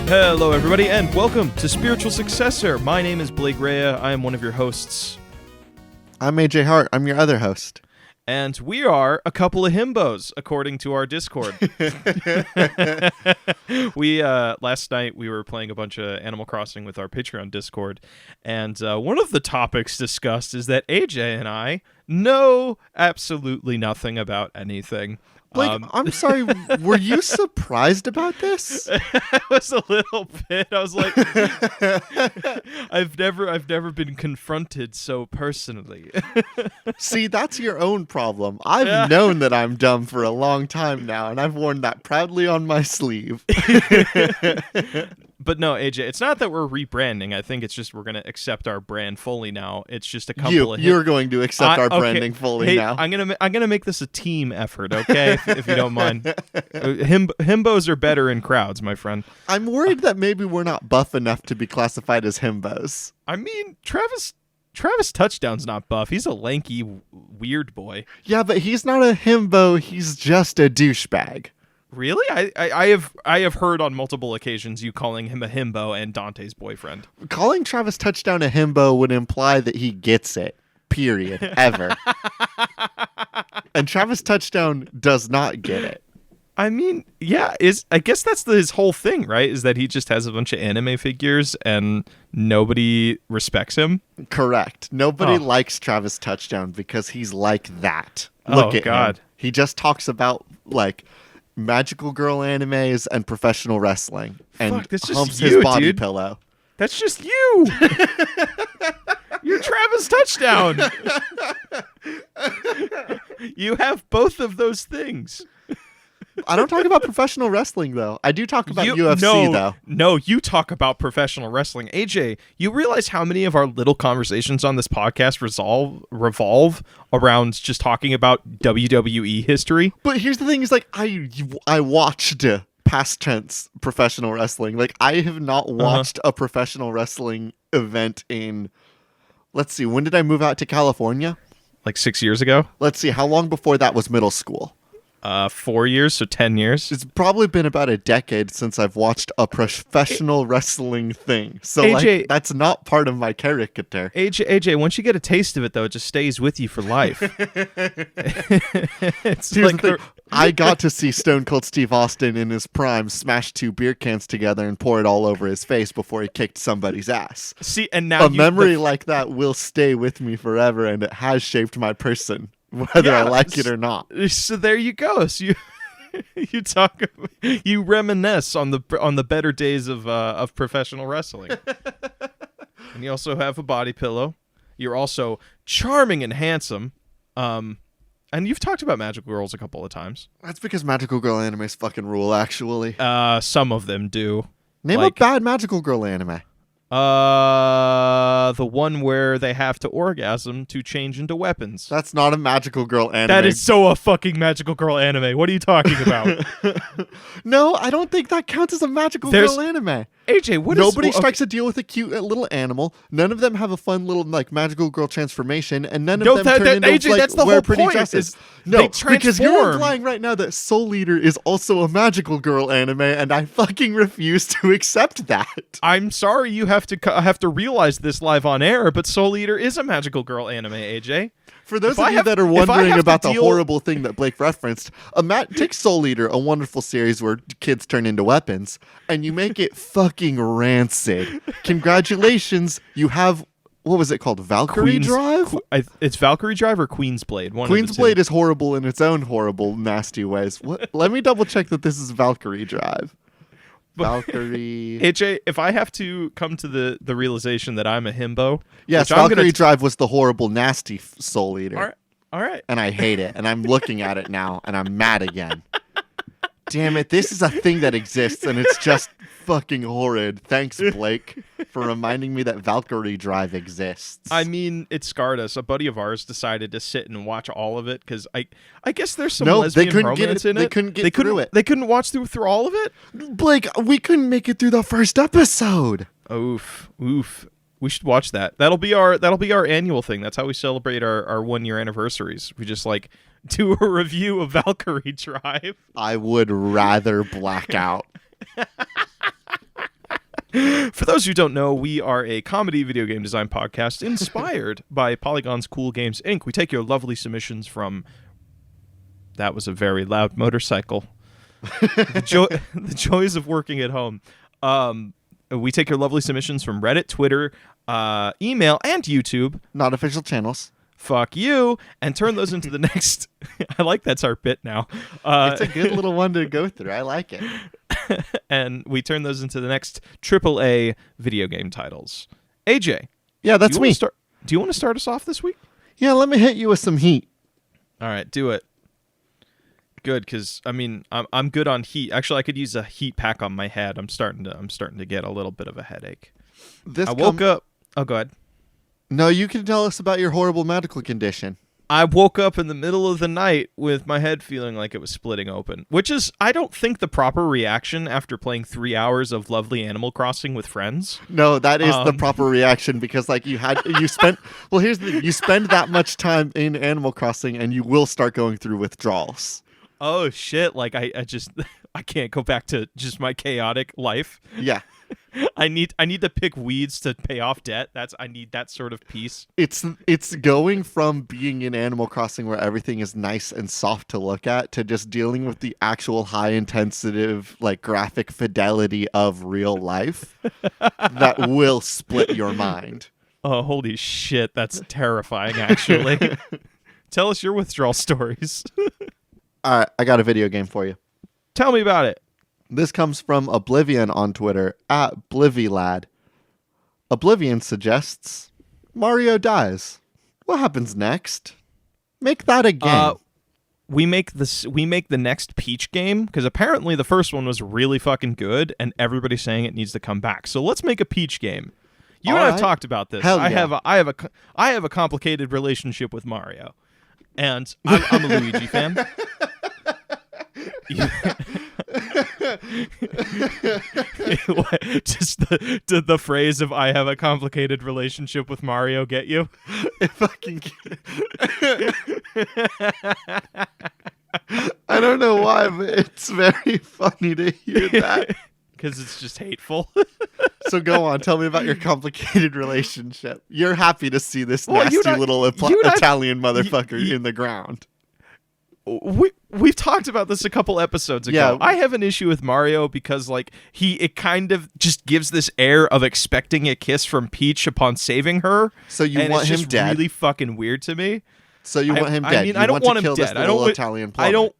Hello, everybody, and welcome to Spiritual Successor. My name is Blake Rea. I am one of your hosts. I'm AJ Hart. I'm your other host. And we are a couple of himbos, according to our Discord. Last night we were playing a bunch of Animal Crossing with our Patreon Discord, and one of the topics discussed is that AJ and I know absolutely nothing about anything. Blake, I'm sorry, were you surprised about this? I was a little bit. I was like, I've never been confronted so personally. See, that's your own problem. I've known that I'm dumb for a long time now, and I've worn that proudly on my sleeve. But no, AJ, it's not that we're rebranding. I think it's just we're going to accept our brand fully now. It's just a couple of... You're going to accept our branding fully now. I'm gonna make this a team effort, okay? if you don't mind. Himbos are better in crowds, my friend. I'm worried that maybe we're not buff enough to be classified as himbos. I mean, Travis Touchdown's not buff. He's a lanky, weird boy. Yeah, but he's not a himbo. He's just a douchebag. Really? I have heard on multiple occasions you calling him a himbo and Dante's boyfriend. Calling Travis Touchdown a himbo would imply that he gets it. Period. Ever. And Travis Touchdown does not get it. I mean, yeah, I guess that's his whole thing, right? Is that he just has a bunch of anime figures and nobody respects him? Correct. Nobody likes Travis Touchdown because he's like that. Look at God. him. He just talks about, like, magical girl animes and professional wrestling. And Fuck, that's just humps you, his body dude. pillow. That's just you. You're Travis Touchdown. You have both of those things. I don't talk about professional wrestling, though. I do talk about UFC, though. No, you talk about professional wrestling. AJ, you realize how many of our little conversations on this podcast revolve around just talking about WWE history? But here's the thing, is like, I watched past tense professional wrestling. Like, I have not watched a professional wrestling event in, let's see, when did I move out to California? Like 6 years ago? Let's see, how long before that was middle school? 4 years, so 10 years. It's probably been about a decade since I've watched a professional wrestling thing. So, AJ, like, that's not part of my caricature. AJ, once you get a taste of it, though, it just stays with you for life. It's Here's like the thing. I got to see Stone Cold Steve Austin in his prime smash 2 beer cans together and pour it all over his face before he kicked somebody's ass. See, and now a memory like that will stay with me forever, and it has shaped my person, whether I like it or not. So there you go. So you reminisce on the better days of professional wrestling. And you also have a body pillow. You're also charming and handsome. And you've talked about magical girls a couple of times. That's because magical girl animes fucking rule, actually. Some of them do. Name a bad magical girl anime. The one where they have to orgasm to change into weapons. That's not a magical girl anime. That is so a fucking magical girl anime. What are you talking about? No, I don't think that counts as a magical girl anime. AJ, Nobody strikes a deal with a cute little animal. None of them have a fun little like magical girl transformation, and none of them turn into AJ, like that's the wear whole pretty point, dresses. No, because you're implying right now that Soul Eater is also a magical girl anime, and I fucking refuse to accept that. I'm sorry you have to realize this live on air, but Soul Eater is a magical girl anime, AJ. For those of you that are wondering about the horrible thing that Blake referenced, take Soul Eater, a wonderful series where kids turn into weapons, and you make it fucking rancid. Congratulations, you have, what was it called, Valkyrie Drive? It's Valkyrie Drive or Queen's Blade? Queen's Blade is horrible in its own horrible, nasty ways. Let me double check that this is Valkyrie Drive. Valkyrie. AJ, if I have to come to the realization that I'm a himbo. Yes, Valkyrie Drive was the horrible, nasty Soul Eater. All right. And I hate it. And I'm looking at it now, and I'm mad again. Damn it, this is a thing that exists, and it's just fucking horrid. Thanks, Blake, for reminding me that Valkyrie Drive exists. I mean, it scarred us. A buddy of ours decided to sit and watch all of it, because I guess there's some lesbian romance in it. They couldn't get through it. They couldn't watch through all of it? Blake, we couldn't make it through the first episode. Oof. We should watch that. That'll be our annual thing. That's how we celebrate our 1 year anniversaries. We just like do a review of Valkyrie Drive. I would rather black out. For those who don't know, we are a comedy video game design podcast inspired by Polygon's Cool Games Inc. We take your lovely submissions from... That was a very loud motorcycle. The joys of working at home. We take your lovely submissions from Reddit, Twitter, email, and YouTube. Not official channels. Fuck you, and turn those into the next... I like that's our bit now. It's a good little one to go through. I like it. And we turn those into the next AAA video game titles. AJ. Yeah, that's me. Do you want to start us off this week? Yeah, let me hit you with some heat. All right, do it. Good, because I mean, I'm good on heat. Actually, I could use a heat pack on my head. I'm starting to get a little bit of a headache. I woke up. Oh, go ahead. No, you can tell us about your horrible medical condition. I woke up in the middle of the night with my head feeling like it was splitting open, which is, I don't think, the proper reaction after playing 3 hours of lovely Animal Crossing with friends. No, that is the proper reaction because, like, you spent. Well, here's the thing: you spend that much time in Animal Crossing, and you will start going through withdrawals. Oh shit! Like I just I can't go back to just my chaotic life. Yeah. I need to pick weeds to pay off debt. I need that sort of peace. It's going from being in Animal Crossing where everything is nice and soft to look at to just dealing with the actual high intensive like graphic fidelity of real life that will split your mind. Oh, holy shit, that's terrifying actually. Tell us your withdrawal stories. All right, I got a video game for you. Tell me about it. This comes from Oblivion on Twitter, @BlivyLad. Oblivion suggests Mario dies. What happens next? Make that a game. We make the next Peach game because apparently the first one was really fucking good and everybody's saying it needs to come back. So let's make a Peach game. You and I have talked about this. Hell yeah. I have a complicated relationship with Mario, and I'm a Luigi fan. Just the phrase of "I have a complicated relationship with Mario" get you? If I can I don't know why, but it's very funny to hear that. Because it's just hateful. So go on, tell me about your complicated relationship. You're happy to see this nasty little Italian motherfucker in the ground. We've talked about this a couple episodes ago. Yeah. I have an issue with Mario because like it kind of just gives this air of expecting a kiss from Peach upon saving her. So you want him dead? Really fucking weird to me. So you want him dead? I mean, I don't want him dead. I don't Italian plumber.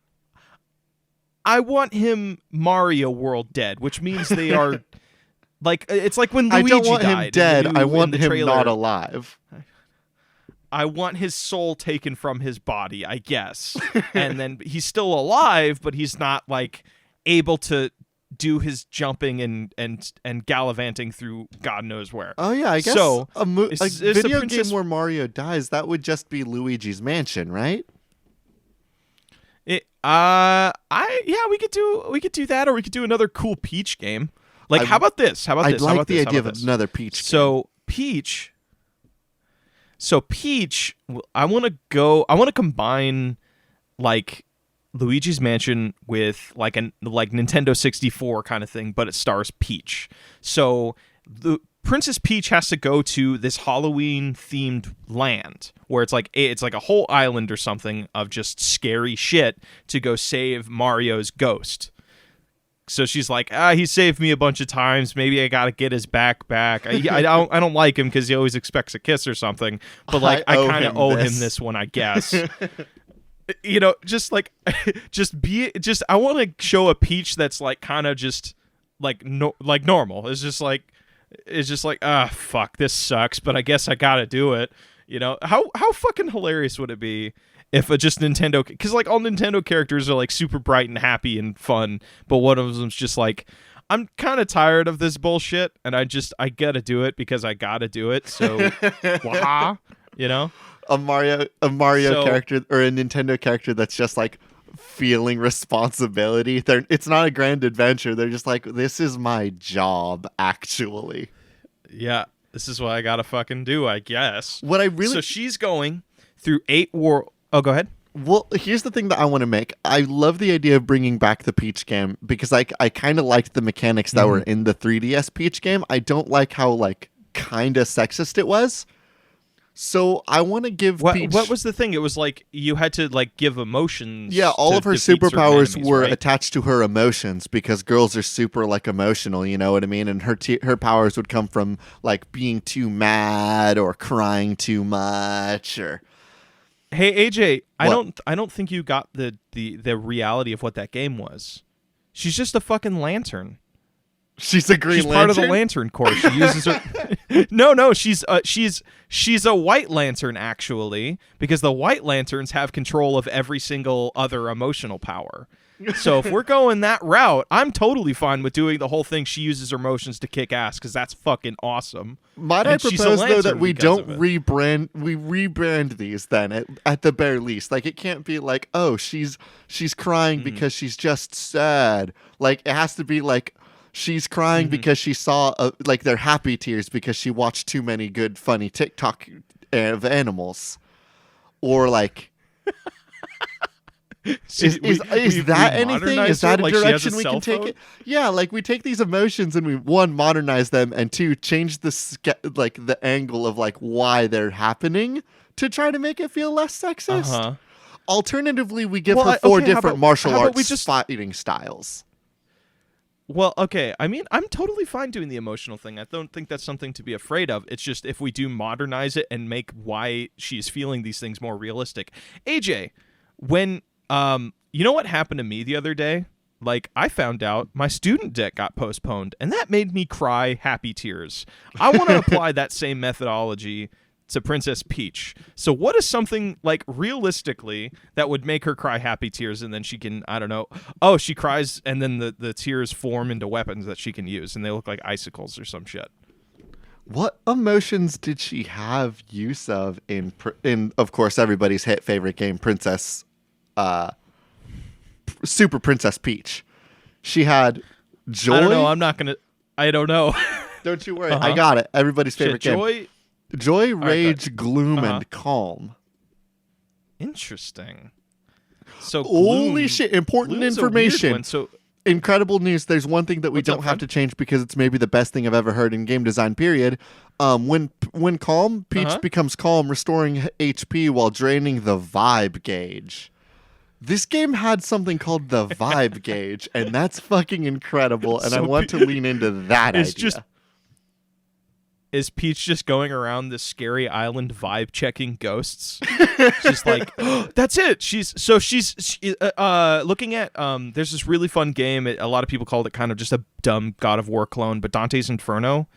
I want him Mario World dead, which means they are like it's like when Luigi died. I don't want him dead. I want him not alive. I want his soul taken from his body, I guess. And then he's still alive, but he's not like able to do his jumping and gallivanting through God knows where. Oh yeah, I guess so. A video game where Mario dies, that would just be Luigi's Mansion, right? We could do that, or we could do another cool Peach game. Like, how about this? I'd like the idea of another Peach game. So Peach, I want to combine like Luigi's Mansion with like Nintendo 64 kind of thing, but it stars Peach. So the Princess Peach has to go to this Halloween themed land where it's like a whole island or something of just scary shit to go save Mario's ghost. So she's like, he saved me a bunch of times. Maybe I gotta get his back. I don't like him because he always expects a kiss or something. But like, I kind of owe him this one, I guess. You know, I want to show a Peach that's like kind of just like normal. It's just like fuck, this sucks, but I guess I gotta do it. You know, how fucking hilarious would it be if just Nintendo, because like all Nintendo characters are like super bright and happy and fun, but one of them's just like, I'm kind of tired of this bullshit, and I gotta do it because I gotta do it. So, you know, a Mario character or a Nintendo character that's just like feeling responsibility. It's not a grand adventure. They're just like, this is my job, actually. Yeah, this is what I gotta fucking do, I guess. So she's going through 8 worlds. Oh, go ahead. Well, here's the thing that I want to make. I love the idea of bringing back the Peach game because I kind of liked the mechanics that were in the 3DS Peach game. I don't like how like kind of sexist it was. So I want to give Peach... What was the thing? It was like you had to like give emotions. Yeah, all of her superpowers enemies, were right? attached to her emotions because girls are super like emotional, you know what I mean? And her powers would come from like being too mad or crying too much or... Hey AJ, What? I don't think you got the reality of what that game was. She's just a fucking lantern. She's a green She's lantern? part of the lantern corps. She uses her. No, she's a white lantern actually, because the white lanterns have control of every single other emotional power. So if we're going that route, I'm totally fine with doing the whole thing. She uses her emotions to kick ass because that's fucking awesome. Might I propose though that we don't rebrand? We rebrand these then at the bare least. Like it can't be like, oh, she's crying because she's just sad. Like it has to be like she's crying because she saw like they're happy tears because she watched too many good funny TikTok of animals, or like. Is that anything? Is that a direction we can take it? Yeah, like we take these emotions and we one modernize them and two change the angle of like why they're happening to try to make it feel less sexist. Alternatively, we give her four different martial arts fighting styles. Well, okay. I mean, I'm totally fine doing the emotional thing. I don't think that's something to be afraid of. It's just if we do modernize it and make why she's feeling these things more realistic. AJ, when you know what happened to me the other day? Like, I found out my student debt got postponed, and that made me cry happy tears. I want to apply that same methodology to Princess Peach. So what is something, like, realistically that would make her cry happy tears, and then she can, I don't know, oh, she cries, and then the tears form into weapons that she can use, and they look like icicles or some shit. What emotions did she have use of in of course, everybody's favorite game, Super Princess Peach? She had joy. I don't know. I don't know. Don't you worry. I got it. Everybody's favorite game. Joy, rage, gloom, and calm. Interesting. So holy shit! Important information. So incredible news. There's one thing that we don't have to change because it's maybe the best thing I've ever heard in game design. Period. When calm, Peach becomes calm, restoring HP while draining the vibe gauge. This game had something called the vibe gauge, and that's fucking incredible. And I want to lean into that idea. Is Peach just going around this scary island vibe checking ghosts? She's like, oh, that's it. She's looking at there's this really fun game. A lot of people called it kind of just a dumb God of War clone, but Dante's Inferno.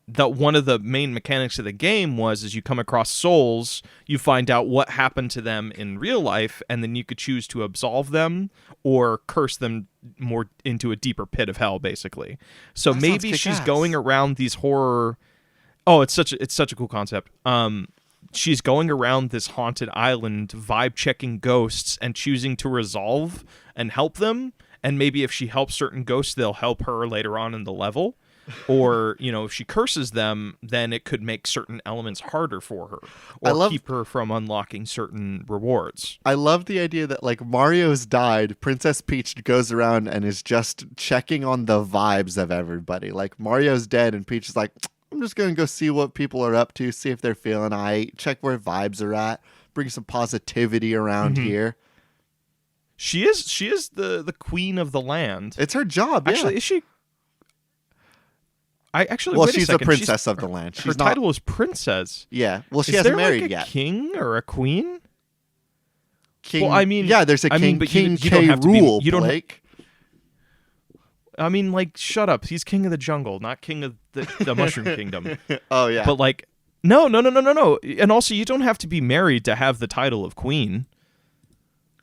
That one of the main mechanics of the game was you come across souls, you find out what happened to them in real life, and then you could choose to absolve them or curse them more into a deeper pit of hell, basically. So that maybe she's going around these horror. Oh, it's such a cool concept. She's going around this haunted island, vibe checking ghosts and choosing to resolve and help them. And maybe if she helps certain ghosts, they'll help her later on in the level. Or, you know, if she curses them, then it could make certain elements harder for her or keep her from unlocking certain rewards. I love the idea that, like, Mario's died, Princess Peach goes around and is just checking on the vibes of everybody. Like, Mario's dead and Peach is like, I'm just going to go see what people are up to, see if they're feeling aight, check where vibes are at, bring some positivity around here. She is the queen of the land. It's her job, Actually, is she... Well, she's the princess of the land. Her title is princess. Yeah. Well, she hasn't married yet. Is there like a king or a queen? King. Well, I mean, yeah, there's a king. But King you K. don't have to Rool, you don't. Blake. I mean, like, shut up. He's king of the jungle, not king of the Mushroom Kingdom. Oh yeah. But like, no. And also, you don't have to be married to have the title of queen.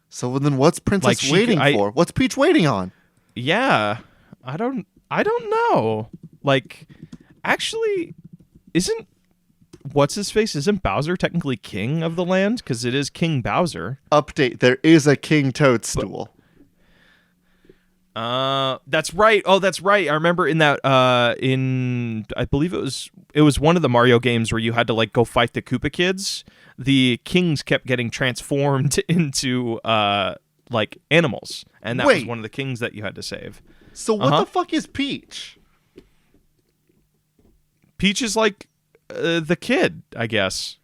So then, what's Princess waiting for? What's Peach waiting on? Yeah, I don't know. Like, actually, isn't Bowser technically king of the land? Because it is King Bowser. Update, there is a King Toadstool. That's right. Oh, that's right. I remember in that I believe it was one of the Mario games where you had to like go fight the Koopa kids. The kings kept getting transformed into like animals, and that was one of the kings that you had to save. So what the fuck is Peach? Peach is like the kid, I guess.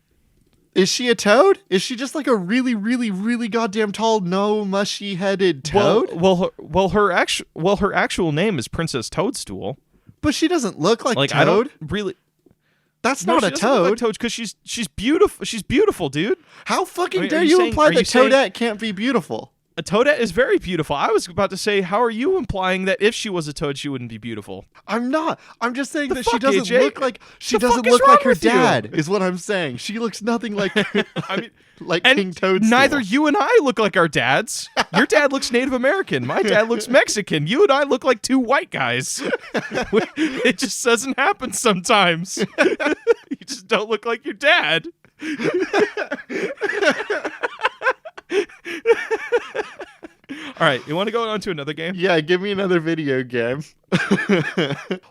Is she a toad? Is she just like a really, really, really goddamn tall, no mushy-headed toad? Well, her actual name is Princess Toadstool. But she doesn't look like Toad. I don't really. That's not a toad. Like Toad, because she's beautiful. She's beautiful, dude. How fucking dare you imply that Toadette can't be beautiful? A Toadette is very beautiful. I was about to say, how are you implying that if she was a toad, she wouldn't be beautiful? I'm not. I'm just saying that she doesn't look like her dad. Is what I'm saying. She looks nothing like. I mean, like King Toadstool. Neither you and I look like our dads. Your dad looks Native American. My dad looks Mexican. You and I look like two white guys. It just doesn't happen sometimes. You just don't look like your dad. All right, you want to go on to another game? Yeah, give me another video game.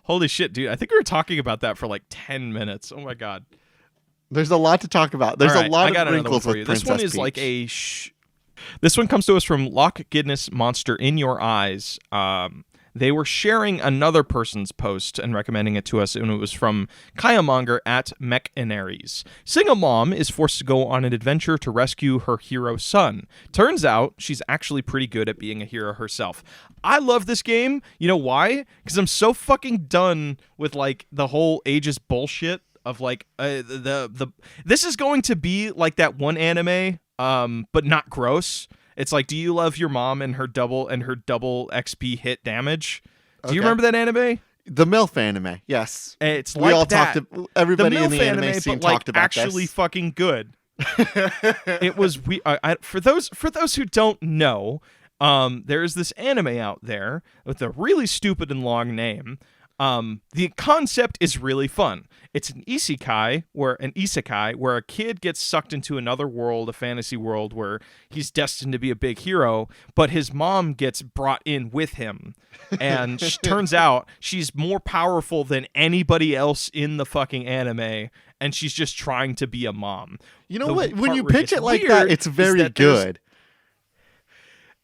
Holy shit, dude. I think we were talking about that for like 10 minutes. Oh my god. There's a lot to talk about. There's a lot of wrinkles with Princess This one is Peach. like a This one comes to us from Loch Guinness Monster in Your Eyes. They were sharing another person's post and recommending it to us, and it was from Kayamonger at Mechanaries. Single mom is forced to go on an adventure to rescue her hero son. Turns out she's actually pretty good at being a hero herself. I love this game. You know why? Because I'm so fucking done with like the whole ageist bullshit of like this is going to be like that one anime, but not gross. It's like, do you love your mom and her double XP hit damage? Do you remember that anime? The MILF anime, yes. It's like everybody in the anime scene talked about actually this. Fucking good. It was for those who don't know, there is this anime out there with a really stupid and long name. The concept is really fun. It's an isekai where a kid gets sucked into another world, a fantasy world where he's destined to be a big hero, but his mom gets brought in with him. And turns out she's more powerful than anybody else in the fucking anime, and she's just trying to be a mom. You know what? When you pitch it like that, it's very good.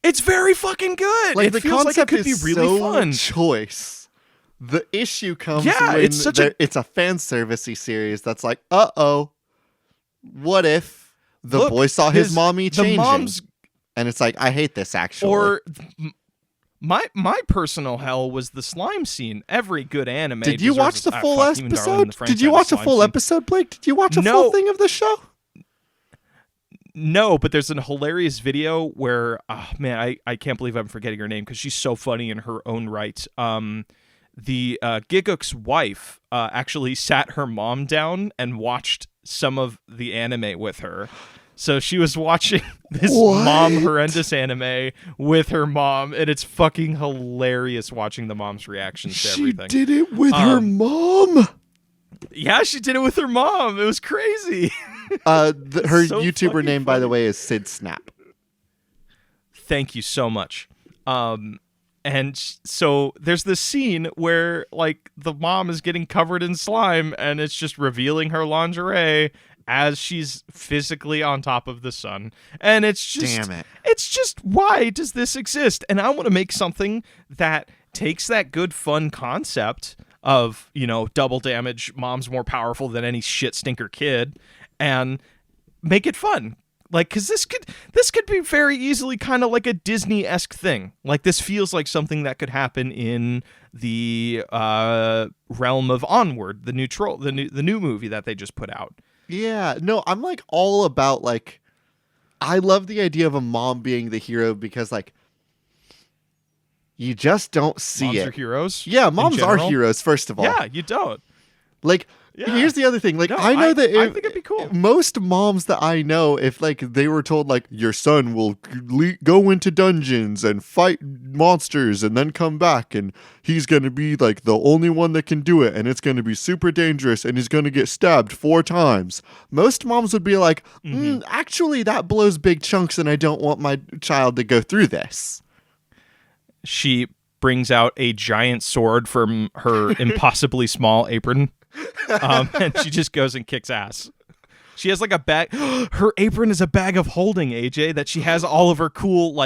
It's very fucking good. Like, it the feels concept like it could is be really so fun. Choice. The issue comes when it's a fan servicey series that's like, what if the boy saw his mommy changing? And it's like, I hate this actually. Or my personal hell was the slime scene. Every good anime. Did you watch the full episode? Did you watch a full episode, Blake? Did you watch a full thing of the show? No, but there's a hilarious video where, I can't believe I'm forgetting her name because she's so funny in her own right. The Giguk's wife actually sat her mom down and watched some of the anime with her. So she was watching this mom horrendous anime with her mom, and it's fucking hilarious watching the mom's reactions to everything. She did it with her mom? Yeah, she did it with her mom. It was crazy. Her YouTuber name, by the way, is Sid Snap. Thank you so much. And so there's this scene where like the mom is getting covered in slime and it's just revealing her lingerie as she's physically on top of the son. And it's just, damn it. It's just, why does this exist? And I want to make something that takes that good fun concept of, double damage, mom's more powerful than any shit stinker kid, and make it fun. Like, because this could be very easily kind of like a Disney-esque thing. Like, this feels like something that could happen in the realm of Onward, the new movie that they just put out. Yeah, no, I'm like all about like, I love the idea of a mom being the hero because like, you just don't see moms it. Are heroes? Yeah, moms are heroes. First of all, yeah, you don't. Like, here's the other thing. Like, I know that I think it'd be cool. Most moms that I know, if like they were told like your son will go into dungeons and fight monsters and then come back and he's gonna be like the only one that can do it and it's gonna be super dangerous and he's gonna get stabbed 4 times. Most moms would be like, actually, that blows big chunks and I don't want my child to go through this. She brings out a giant sword from her impossibly small apron, and she just goes and kicks ass. She has like a bag. Her apron is a bag of holding, AJ, that she has all of her cool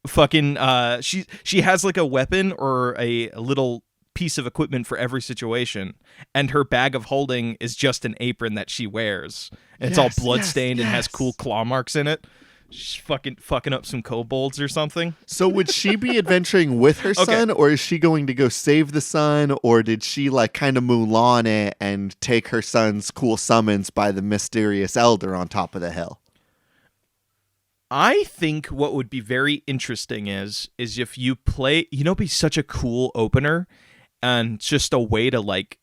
fucking. She has like a weapon or a little piece of equipment for every situation, and her bag of holding is just an apron that she wears. And it's all bloodstained and has cool claw marks in it. She's fucking up some kobolds or something. So would she be adventuring with her son, or is she going to go save the son, or did she like kind of Mulan it and take her son's cool summons by the mysterious elder on top of the hill? I think what would be very interesting is if you play, it'd be such a cool opener and just a way to like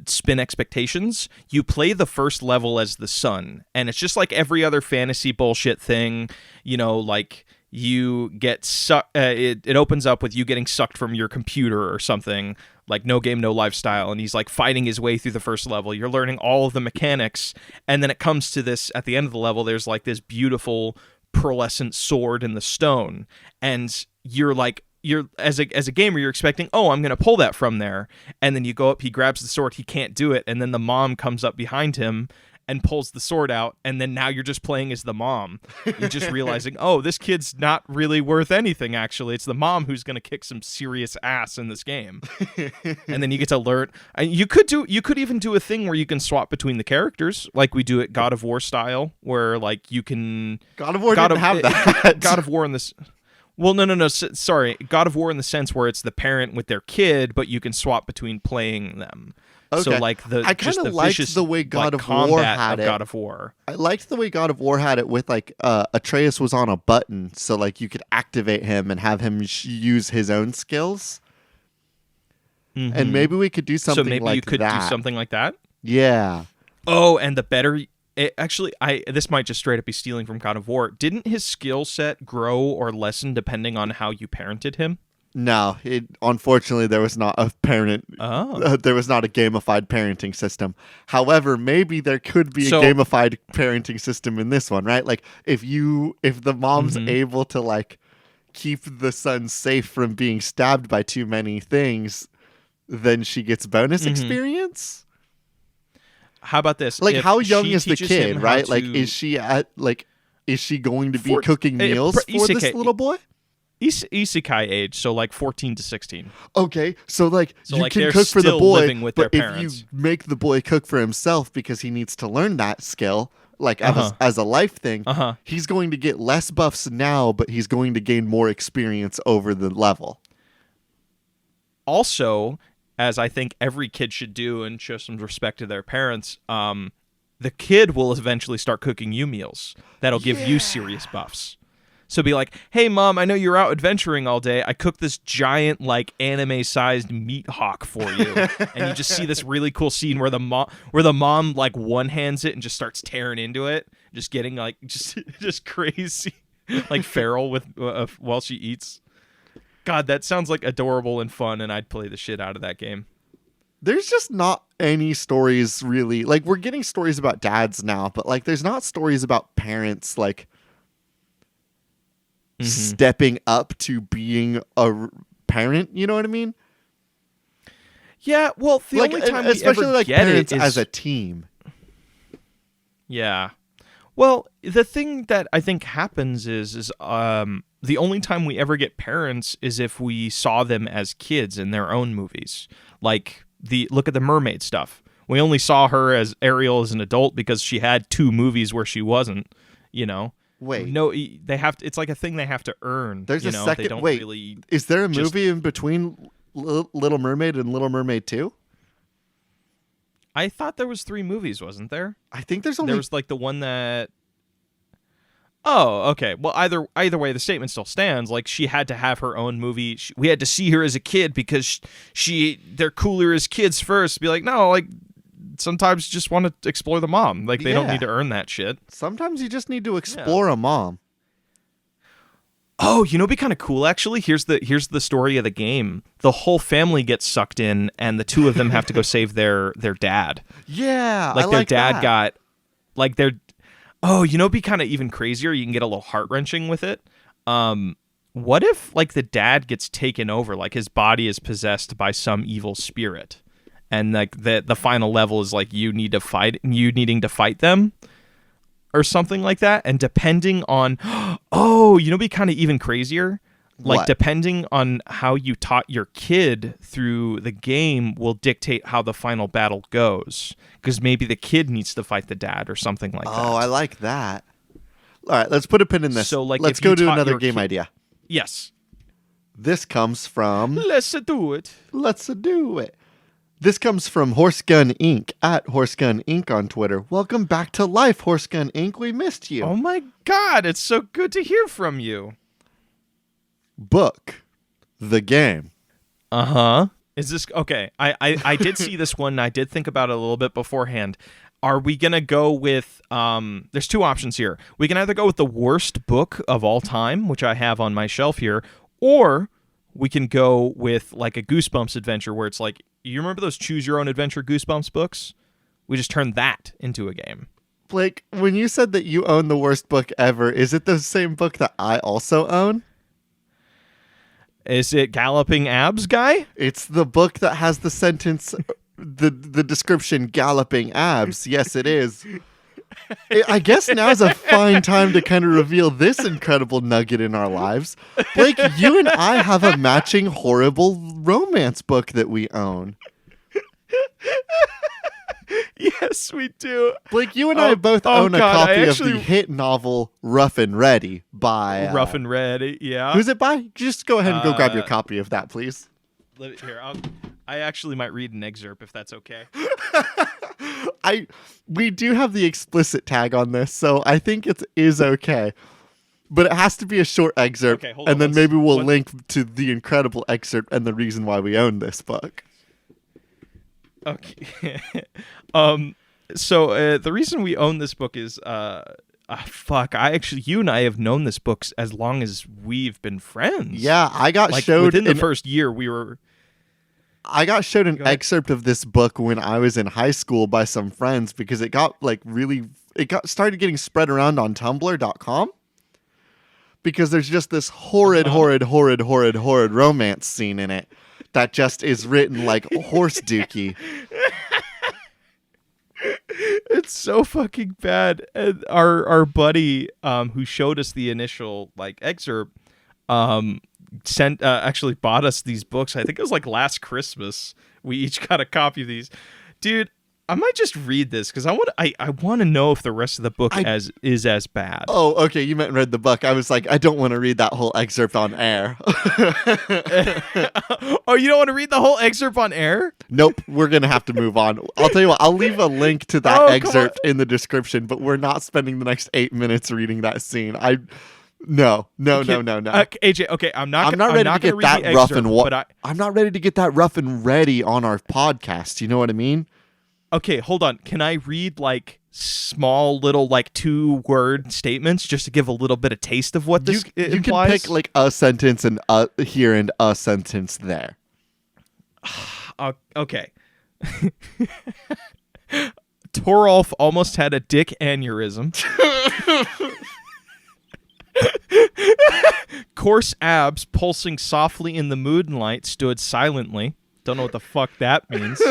spin expectations. You play the first level as the son, and it's just like every other fantasy bullshit thing, like you get sucked. It opens up with you getting sucked from your computer or something, like No Game No Lifestyle, and he's like fighting his way through the first level. You're learning all of the mechanics, and then it comes to this at the end of the level. There's like this beautiful pearlescent sword in the stone, and you're as a gamer, you're expecting, I'm gonna pull that from there, and then you go up, he grabs the sword, he can't do it, and then the mom comes up behind him and pulls the sword out, and then now you're just playing as the mom. You're just realizing, this kid's not really worth anything, actually. It's the mom who's gonna kick some serious ass in this game. And then you get to learn, and you could even do a thing where you can swap between the characters, like we do at God of War style, where like you can God of War didn't have that. God of War in this. Well, no. Sorry, God of War in the sense where it's the parent with their kid, but you can swap between playing them. Okay. So like I kind of liked the way God of War had it. God of War. I liked the way God of War had it with like Atreus was on a button, so like you could activate him and have him use his own skills. Mm-hmm. And maybe we could do something like that. So maybe you could do something like that? Yeah. Oh, and the better... this might just straight up be stealing from God of War. Didn't his skill set grow or lessen depending on how you parented him? No, unfortunately there was not a parent. There was not a gamified parenting system. However, maybe there could be a gamified parenting system in this one, right? Like if the mom's able to like keep the son safe from being stabbed by too many things, then she gets bonus experience. How about this? Like, how young is the kid, right? Like, is she going to be cooking meals for this little boy? Isekai age, so like 14 to 16. Okay, so like you can cook for the boy, but if you make the boy cook for himself because he needs to learn that skill, like as a life thing, he's going to get less buffs now, but he's going to gain more experience over the level. Also, as I think every kid should do and show some respect to their parents, the kid will eventually start cooking you meals that'll give you serious buffs. So be like, hey, Mom, I know you're out adventuring all day. I cooked this giant, like, anime-sized meat hawk for you. And you just see this really cool scene where the mom like, one-hands it and just starts tearing into it, just getting, like, just crazy, like, feral with while she eats. God, that sounds like adorable and fun, and I'd play the shit out of that game. There's just not any stories really. Like, we're getting stories about dads now, but like, there's not stories about parents like stepping up to being a parent. You know what I mean? Yeah. Well, the only time we especially ever like get parents it is as a team. Yeah. Well, the thing that I think happens is the only time we ever get parents is if we saw them as kids in their own movies. Like look at the mermaid stuff. We only saw her as Ariel as an adult because she had 2 movies where she wasn't, Wait. No, they have to, it's like a thing they have to earn. There's a second. They don't wait, really is there a movie in between Little Mermaid and Little Mermaid 2? I thought there was 3 movies, wasn't there? I think there was like the one that... Oh, okay. Well, either way, the statement still stands. Like, she had to have her own movie. We had to see her as a kid because they're cooler as kids first. Be like, no, like, sometimes you just want to explore the mom. Like, they don't need to earn that shit. Sometimes you just need to explore a mom. Oh, it'd be kind of cool, actually. Here's the story of the game. The whole family gets sucked in, and the 2 of them have to go save their dad. Yeah, like their dad got, like their. Oh, it'd be kind of even crazier. You can get a little heart wrenching with it. what if like the dad gets taken over, like his body is possessed by some evil spirit, and like the final level is like you needing to fight them or something like that, and depending on it'd be kind of even crazier. Like What? depending on how you taught your kid through the game will dictate how the final battle goes, because maybe the kid needs to fight the dad or something like that. Oh, I like that. All right, let's put a pin in this. So, like, let's if you go to taught another your game kid- idea. Yes. This comes from... Let's do it. Let's do it. This comes from Horsegun Inc. at Horsegun Inc. on Twitter. Welcome back to life, Horsegun Inc. We missed you. Oh my God, it's so good to hear from you. Book the game. Uh-huh. Is this okay? I did see this one, and I did think about it a little bit beforehand. Are we gonna go with there's two options here. We can either go with the worst book of all time, which I have on my shelf here, or we can go with like a Goosebumps adventure where it's like, you remember those choose your own adventure Goosebumps books? We just turned that into a game. Blake, when you said that you own the worst book ever, is it the same book that I also own? Is it Galloping Abs Guy? It's the book that has the sentence, the description, galloping abs. Yes, it is. I guess now's a fine time to kind of reveal this incredible nugget in our lives. Blake, you and I have a matching horrible romance book that we own. Yes, we do. Blake, you and I both own a God, copy of the hit novel Rough and Ready by... Rough and Ready, yeah. Who's it by? Just go ahead and go grab your copy of that, please. I actually might read an excerpt if that's okay. We do have the explicit tag on this, so I think it is okay. But it has to be a short excerpt, Okay, hold and on, then maybe we'll link to the incredible excerpt and the reason why we own this book. Okay. So the reason we own this book is you and I have known this book as long as we've been friends. Yeah, I got like showed within the first year I got showed an excerpt of this book when I was in high school by some friends because it got started getting spread around on tumblr.com because there's just this horrid romance scene in it that just is written like horse dookie. It's so fucking bad. And our buddy who showed us the initial like excerpt actually bought us these books. I think it was like last Christmas. We each got a copy of these. Dude, I might just read this because I want to know if the rest of the book is as bad. Oh, okay. You meant read the book. I was like, I don't want to read that whole excerpt on air. Oh, you don't want to read the whole excerpt on air? Nope. We're going to have to move on. I'll tell you what. I'll leave a link to that excerpt in the description, but we're not spending the next 8 minutes reading that scene. No. AJ, okay, I'm not ready to get that rough and I'm not ready to get that rough and ready on our podcast. You know what I mean? Okay, hold on. Can I read like small little like 2-word statements just to give a little bit of taste of what this implies? You can pick like a sentence and here and a sentence there. Okay. Torolf almost had a dick aneurysm. Coarse abs pulsing softly in the moonlight stood silently. Don't know what the fuck that means.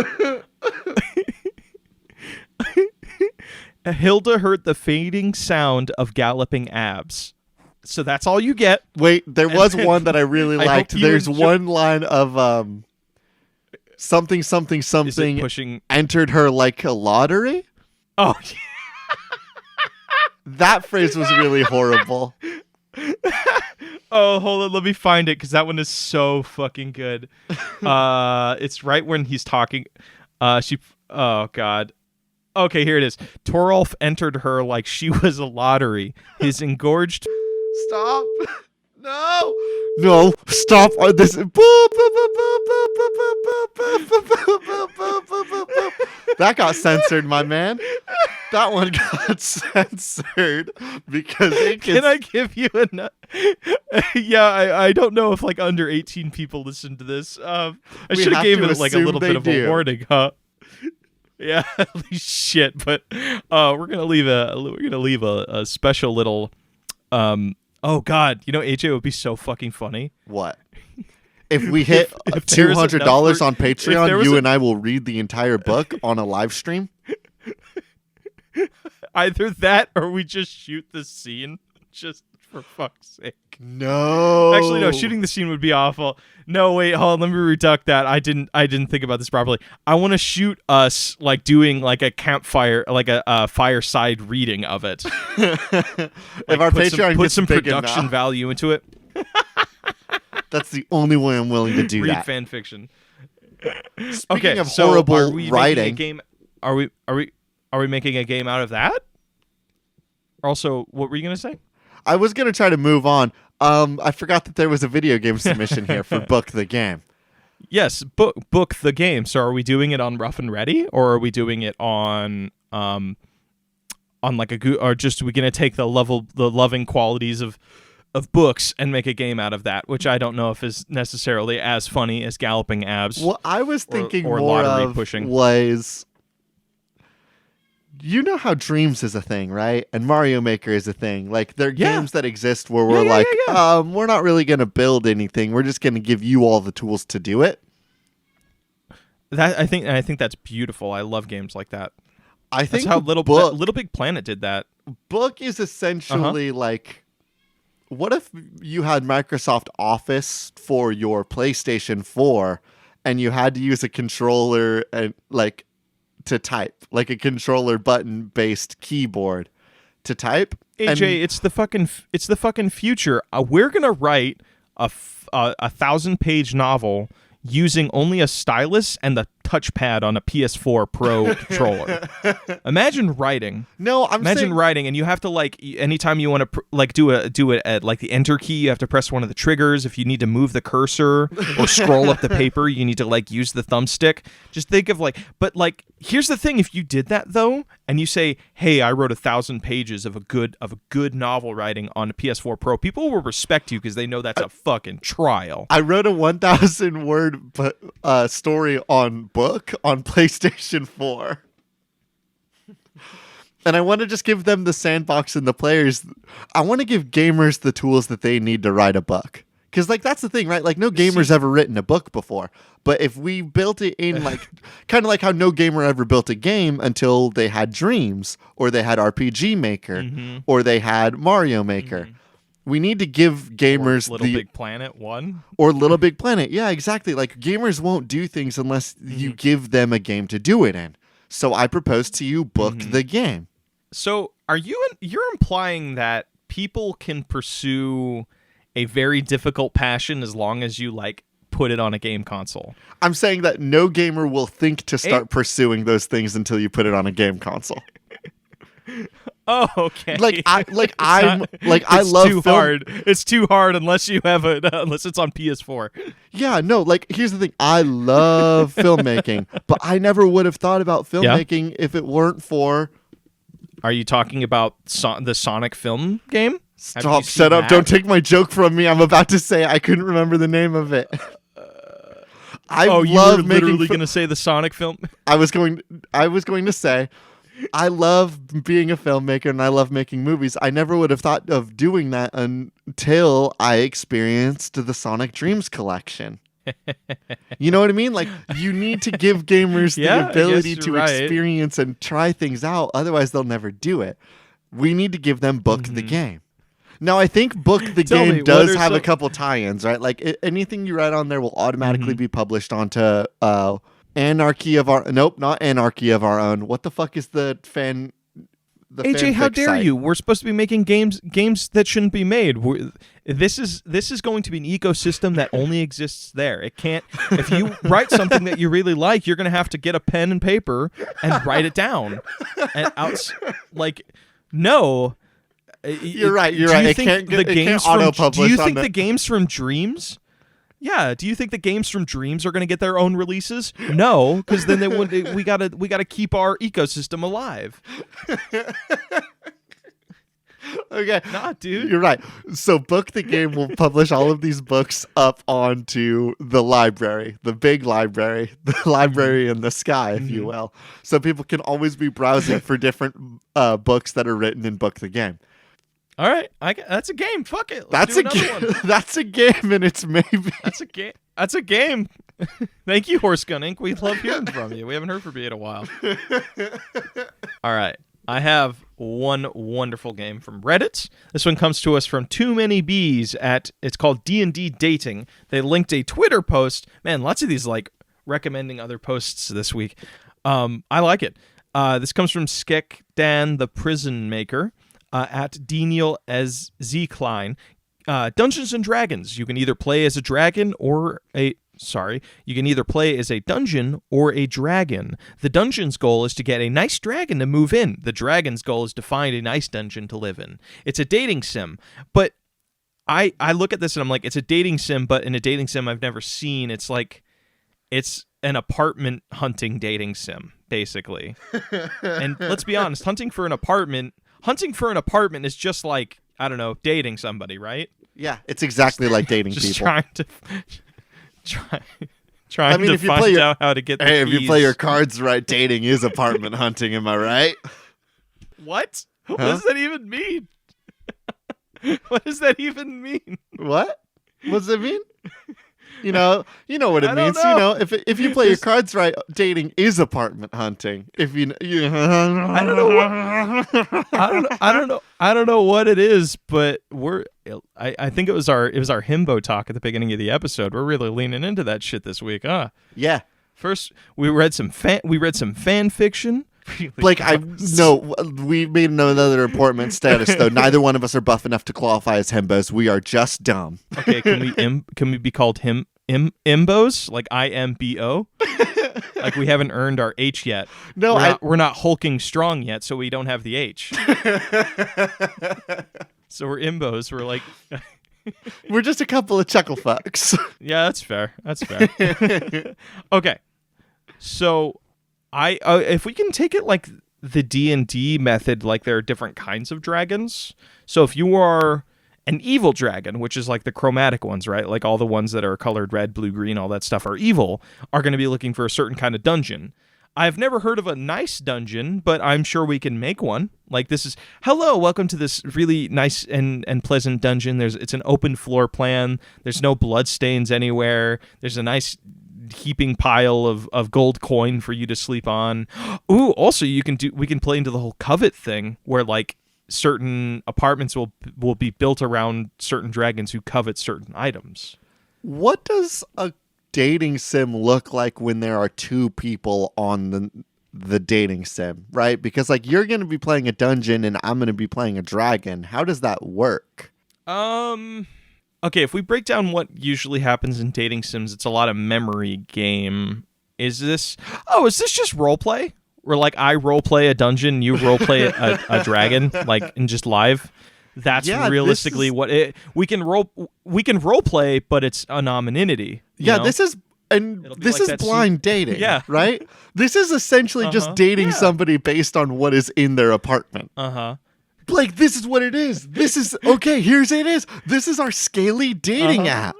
Hilda heard the fading sound of galloping abs. So that's all you get. Wait, there was one that I really liked. There's one line of something entered her like a lottery. Oh, that phrase was really horrible. Oh, hold on, let me find it because that one is so fucking good. It's right when he's talking. Oh God. Okay, here it is. Torolf entered her like she was a lottery. His engorged. Stop. No. Stop. This. That got censored, my man. That one got censored because it Can I give you a? Yeah, I don't know if like under 18 people listen to this. I should have gave it like a little bit of a warning, huh? Yeah, shit. But we're gonna leave a special little Oh God, AJ would be so fucking funny. What? If we hit if there is $200 on Patreon, you a- and I will read the entire book on a live stream. Either that or we just shoot the scene just for fuck's sake. No. Actually, no, shooting the scene would be awful. No, wait, hold on, let me reduct that. I didn't think about this properly. I want to shoot us like doing like a campfire, like a fireside reading of it. If our Patreon put gets some big production enough, value into it. that's the only way I'm willing to do Read that. fan fiction. Speaking of so horrible are we writing, making a game? Are we making a game out of that? Also, what were you gonna say? I was going to try to move on. I forgot that there was a video game submission here for Book the Game. Yes, book the game. So are we doing it on Rough and Ready, or are we doing it on like or just are we gonna take the loving qualities of books and make a game out of that, which I don't know if is necessarily as funny as Galloping Abs. What I was thinking or more lottery of pushing. was, you know how Dreams is a thing, right? And Mario Maker is a thing. Like, they're games that exist where we're we're not really going to build anything. We're just going to give you all the tools to do it. I think that's beautiful. I love games like that. I think that's how Little Big Planet did that. Book is essentially like, what if you had Microsoft Office for your PlayStation 4 and you had to use a controller and like to type, like a controller button based keyboard to type? AJ, it's the fucking future. We're gonna write a 1,000-page novel using only a stylus and the touchpad on a PS4 Pro controller. Imagine writing. No, Imagine writing, and you have to like anytime you want to do it at like the enter key, you have to press one of the triggers. If you need to move the cursor or scroll up the paper, you need to like use the thumbstick. Just think of but here's the thing: if you did that though, and you say, "Hey, I wrote 1,000 pages of a good novel writing on a PS4 Pro," people will respect you because they know that's a fucking trial. I wrote a 1,000 word story on Book on PlayStation 4. And I want to just give them the sandbox and the players. I want to give gamers the tools that they need to write a book. Because, that's the thing, right? Like, no gamer's ever written a book before. But if we built it in, kind of like how no gamer ever built a game until they had Dreams, or they had RPG Maker, or they had Mario Maker. We need to give gamers Little Big Planet 1. Or Little Big Planet. Yeah, exactly. Like, gamers won't do things unless you give them a game to do it in. So I propose to you, Book the Game. So you're implying that people can pursue a very difficult passion as long as you put it on a game console? I'm saying that no gamer will think to start pursuing those things until you put it on a game console. Oh, okay. I love too hard. It's too hard unless you have unless it's on PS4. Yeah, no. Here's the thing. I love filmmaking, but I never would have thought about filmmaking if it weren't for. Are you talking about the Sonic film game? Stop! Shut up! Don't take my joke from me. I'm about to say I couldn't remember the name of it. You were literally going to say the Sonic film? I was going to say. I love being a filmmaker and I love making movies. I never would have thought of doing that until I experienced the Sonic Dreams collection. You know what I mean? You need to give gamers the ability to experience and try things out. Otherwise, they'll never do it. We need to give them Book the Game. Now, I think Book the Game does have a couple tie-ins, right? Anything you write on there will automatically be published onto... Anarchy of Our... Nope, not Anarchy of Our Own. What the fuck is the fan... AJ, how dare you? We're supposed to be making games that shouldn't be made. This is going to be an ecosystem that only exists there. It can't... If you write something that you really like, you're going to have to get a pen and paper and write it down. And no... You're right. It can't auto-publish. Do you think the games from Dreams... Yeah, do you think the games from Dreams are going to get their own releases? No, because then we gotta keep our ecosystem alive. Okay, nah, dude, you're right. So Book the Game will publish all of these books up onto the library, the big library, the library in the sky, if you will. So people can always be browsing for different books that are written in Book the Game. All right, that's a game. Fuck it. That's Let's do another one. That's a game, and it's maybe. That's a game. That's a game. Thank you, Horse Gun Inc. We love hearing from you. We haven't heard from you in a while. All right. I have one wonderful game from Reddit. This one comes to us from Too Many Bees it's called D&D Dating. They linked a Twitter post. Man, lots of these like recommending other posts this week. I like it. This comes from Skek Dan the Prison Maker at Daniel as Z Klein. Dungeons and Dragons. You can either play as a dragon or you can either play as a dungeon or a dragon. The dungeon's goal is to get a nice dragon to move in. The dragon's goal is to find a nice dungeon to live in. It's a dating sim. But I look at this and I'm like, it's a dating sim, but in a dating sim I've never seen. It's like, it's an apartment hunting dating sim, basically. And let's be honest, hunting for an apartment is just like, I don't know, dating somebody, right? Yeah, it's exactly like dating just people. Trying to find out how to get the Hey, keys. if you play your cards right, dating is apartment hunting, am I right? What? Huh? What does that even mean? What does that even mean? What? What does it mean? You know what it I means. don't know. If you play your cards right, dating is apartment hunting. If you I don't know. I don't know what it is, but I think it was our himbo talk at the beginning of the episode. We're really leaning into that shit this week, huh? Yeah. First, we read some fan fiction. Blake, we made another apartment status though. Neither one of us are buff enough to qualify as himbos. We are just dumb. Okay, can we be called imbos? Like IMBO? Like we haven't earned our H yet. No, we're not hulking strong yet, so we don't have the H. So we're imbos. We're like we're just a couple of chuckle fucks. Yeah, that's fair. Okay. So if we can take it like the D&D method, like there are different kinds of dragons. So if you are an evil dragon, which is like the chromatic ones, right? Like all the ones that are colored red, blue, green, all that stuff are evil, are going to be looking for a certain kind of dungeon. I've never heard of a nice dungeon, but I'm sure we can make one. Like this is, hello, welcome to this really nice and pleasant dungeon. It's an open floor plan. There's no bloodstains anywhere. There's a nice heaping pile of gold coin for you to sleep on. Ooh, also we can play into the whole covet thing where like certain apartments will be built around certain dragons who covet certain items. What does a dating sim look like when there are two people on the dating sim, right? Because like you're going to be playing a dungeon and I'm going to be playing a dragon. How does that work? Okay, if we break down what usually happens in dating sims, it's a lot of memory game. Is this just roleplay? Where like I roleplay a dungeon, you roleplay a dragon, like and just live? That's realistically we can roleplay, but it's anonymity. Yeah, know? This is blind dating. Yeah. Right? This is essentially just dating somebody based on what is in their apartment. Blake, this is what it is. This is okay. This is our scaly dating app.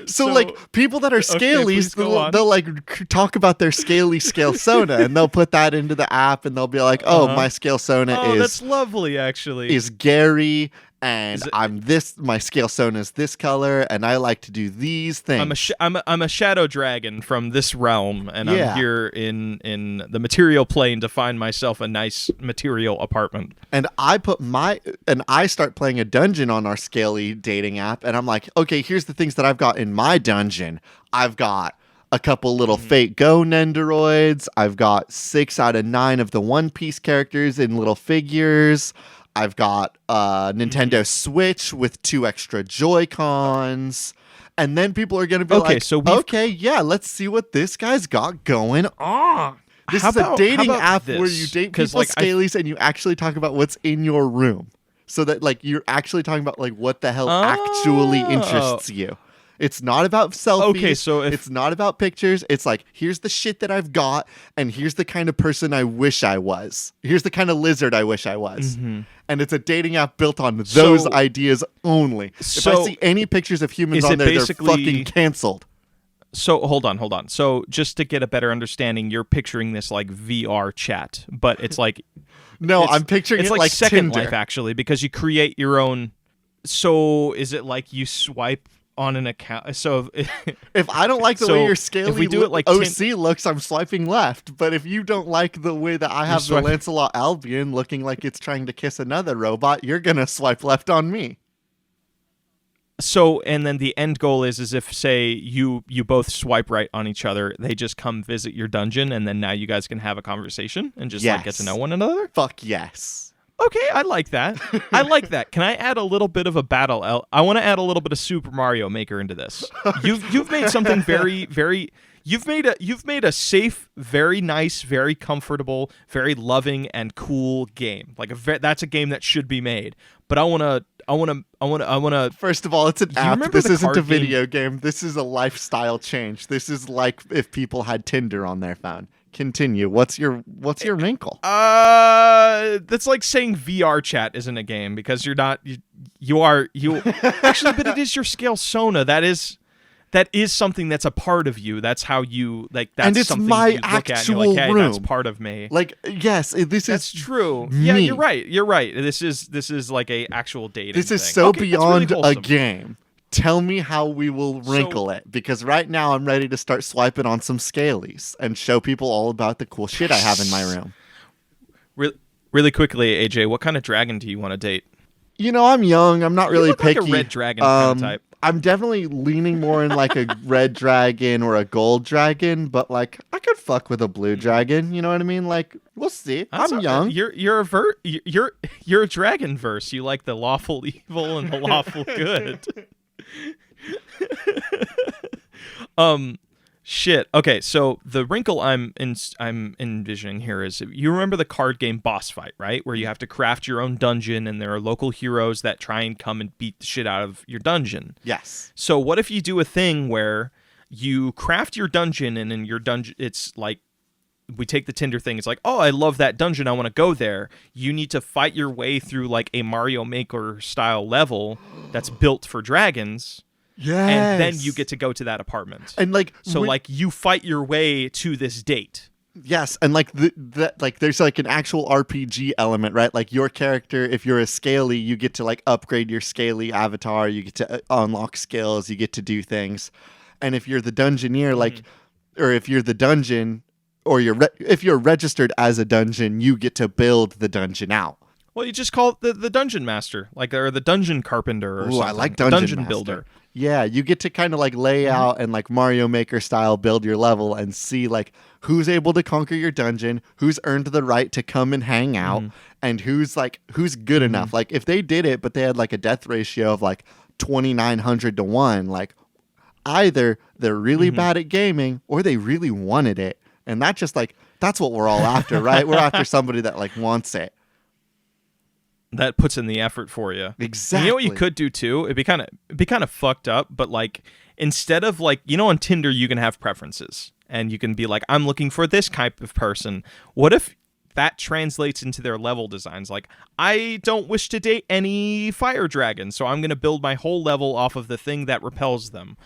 So like people that are scalies, they'll like talk about their scaly scalesona, and they'll put that into the app, and they'll be like, "Oh, my scalesona is that's lovely, actually. Is Gary, and my scalesona is this color, and I like to do these things. I'm a shadow dragon from this realm, and I'm here in the material plane to find myself a nice material apartment. And I start playing a dungeon on our scaly dating app, and I'm like, okay, here's the things that I've got in my dungeon. I've got a couple little fake Go Nendoroids. I've got 6 out of 9 of the One Piece characters in little figures. I've got a Nintendo Switch with 2 extra Joy-Cons. And then people are going to be let's see what this guy's got going on. This is a dating app where you date people scalies and you actually talk about what's in your room. So that like you're actually talking about like what the hell actually interests you. It's not about selfies. Okay, so it's not about pictures. It's like, here's the shit that I've got, and here's the kind of person I wish I was. Here's the kind of lizard I wish I was. Mm-hmm. And it's a dating app built on those ideas only. If I see any pictures of humans on there, they're fucking canceled. So hold on. So just to get a better understanding, you're picturing this like VR chat, but it's like No, I'm picturing it's it like Second Tinder. Life actually, because you create your own. So is it like you swipe on an account? So if I don't like the So, way your if scaly we do it like OC looks, I'm swiping left. But if you don't like the way that I have the swiping- Lancelot Albion looking like it's trying to kiss another robot, you're gonna swipe left on me. So, and then the end goal is if, say, you both swipe right on each other, they just come visit your dungeon, and then now you guys can have a conversation and just like get to know one another? Fuck yes. Okay, I like that. I like that. Can I add a little bit of a battle? I want to add a little bit of Super Mario Maker into this. You've made something very, very... You've made a safe, very nice, very comfortable, very loving and cool game. Like that's a game that should be made. But I wanna. First of all, it's an app. remember This the isn't card a video game. This is a lifestyle change. This is like if people had Tinder on their phone. Continue. What's your wrinkle? That's like saying VR chat isn't a game because you're not. You actually, but it is your scale Sona. That is something that's a part of you. That's how you like. That's and it's something my you look at and you're like, hey, room. that's part of me. Like, yes, this That's is true. me. Yeah, you're right. You're right. This is like a actual dating. This is thing. so Okay, that's beyond really a wholesome. game. Tell me how we will wrinkle it, because right now I'm ready to start swiping on some scalies and show people all about the cool shit I have in my room. Really quickly, AJ, what kind of dragon do you want to date? You know, I'm young. I'm not really look picky. like a red dragon kind of type. I'm definitely leaning more in like a red dragon or a gold dragon, but like I could fuck with a blue dragon. You know what I mean? Like we'll see. I'm young. You're a dragon verse. You like the lawful evil and the lawful good. Shit. Okay, so the wrinkle I'm envisioning here is, you remember the card game Boss Fight, right? Where you have to craft your own dungeon and there are local heroes that try and come and beat the shit out of your dungeon. Yes. So what if you do a thing where you craft your dungeon, and in your dungeon it's like, we take the Tinder thing, it's like, oh, I love that dungeon, I want to go there. You need to fight your way through like a Mario Maker style level that's built for dragons. Yes. And then you get to go to that apartment. And like so like you fight your way to this date. Yes, and like like there's like an actual RPG element, right? Like your character, if you're a scaly, you get to like upgrade your scaly avatar, you get to unlock skills, you get to do things. And if you're the dungeoneer, like, or if you're the dungeon, or if you're registered as a dungeon, you get to build the dungeon out. Well, you just call it the dungeon master, like, or the dungeon carpenter, or Ooh, something. I like dungeon master. builder. Yeah, you get to kind of like lay out and like Mario Maker style build your level and see like who's able to conquer your dungeon, who's earned the right to come and hang out, and who's good enough. Like if they did it, but they had like a death ratio of like 2,900 to 1, like either they're really bad at gaming or they really wanted it. And that's just like, that's what we're all after, right? We're after somebody that like wants it. That puts in the effort for you. Exactly. And you know what you could do too? It'd be kind of fucked up, but like instead of like, you know, on Tinder you can have preferences and you can be like, I'm looking for this type of person. What if that translates into their level designs? Like, I don't wish to date any fire dragons, so I'm going to build my whole level off of the thing that repels them.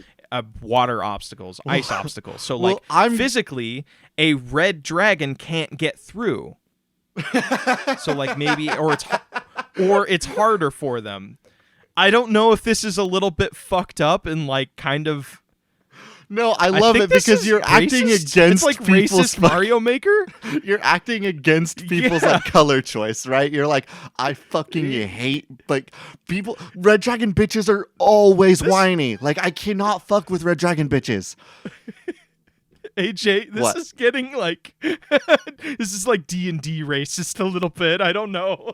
Water obstacles, ice obstacles. So like physically, a red dragon can't get through. So like maybe, or it's harder for them. I don't know if this is a little bit fucked up and like kind of. No, I love it because you're acting against it's like people's racist Mario Maker. You're acting against people's like color choice, right? You're like, I fucking hate like people. Red dragon bitches are always whiny. Like I cannot fuck with red dragon bitches. AJ, this is getting like this is like D&D racist a little bit. I don't know.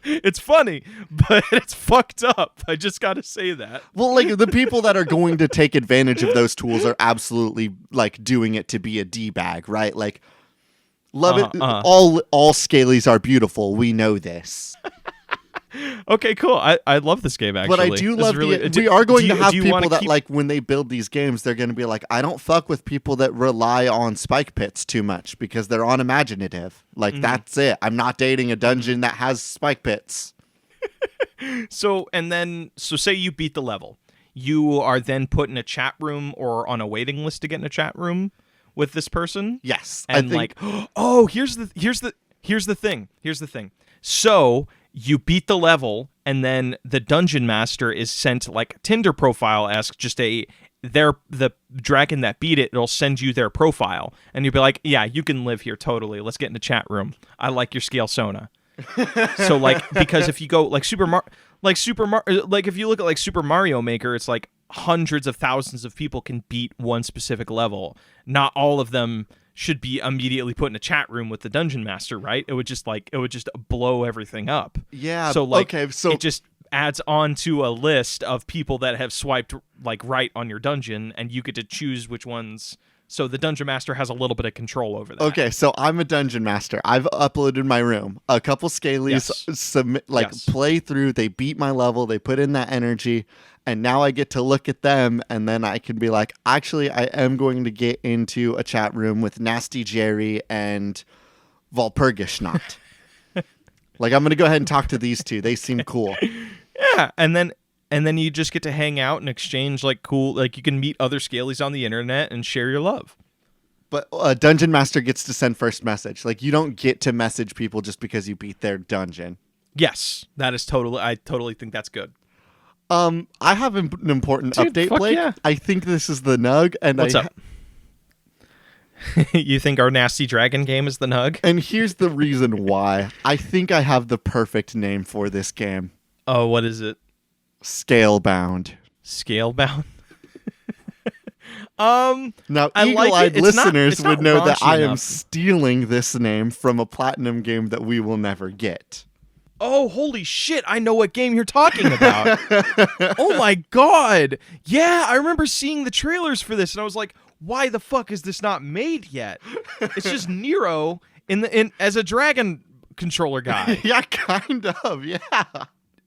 It's funny, but it's fucked up. I just got to say that. Well, like the people that are going to take advantage of those tools are absolutely like doing it to be a D-bag, right? Like love it. All scalies are beautiful. We know this. Okay, cool. I love this game, actually. But I do love we are going to have people that like when they build these games, they're going to be like, I don't fuck with people that rely on spike pits too much because they're unimaginative. Like that's it. I'm not dating a dungeon that has spike pits. So say you beat the level. you are then put in a chat room or on a waiting list to get in a chat room with this person. Yes. And like, oh, here's the thing. So you beat the level, and then the dungeon master is sent like Tinder profile-esque, just the dragon that beat it, it'll send you their profile, and you'll be like, yeah, you can live here totally. Let's get in the chat room. I like your scale Sona. So like, because if you go like if you look at like Super Mario Maker, it's like hundreds of thousands of people can beat one specific level. Not all of them should be immediately put in a chat room with the dungeon master, right? It would just blow everything up. Yeah. So like, okay, so it just adds on to a list of people that have swiped like right on your dungeon, and you get to choose which ones. So the dungeon master has a little bit of control over that. Okay, so I'm a dungeon master. I've uploaded my room. A couple scalies play through. They beat my level. They put in that energy. And now I get to look at them, and then I can be like, actually, I am going to get into a chat room with Nasty Jerry and Walpurgisnacht. Like, I'm going to go ahead and talk to these two. They seem cool. Yeah, and then you just get to hang out and exchange like cool, like you can meet other scalies on the internet and share your love. But a dungeon master gets to send first message. Like, you don't get to message people just because you beat their dungeon. Yes, I totally think that's good. I have an important update, Blake. Yeah. I think this is the Nug, and what's up? You think our nasty dragon game is the Nug? And here's the reason why. I think I have the perfect name for this game. Oh, what is it? Scalebound. Scalebound. Now, eagle-eyed listeners would know that I am stealing this name from a platinum game that we will never get. Oh, holy shit, I know what game you're talking about. Oh my god. Yeah, I remember seeing the trailers for this, and I was like, why the fuck is this not made yet? It's just Nero as a dragon controller guy. Yeah, kind of, yeah.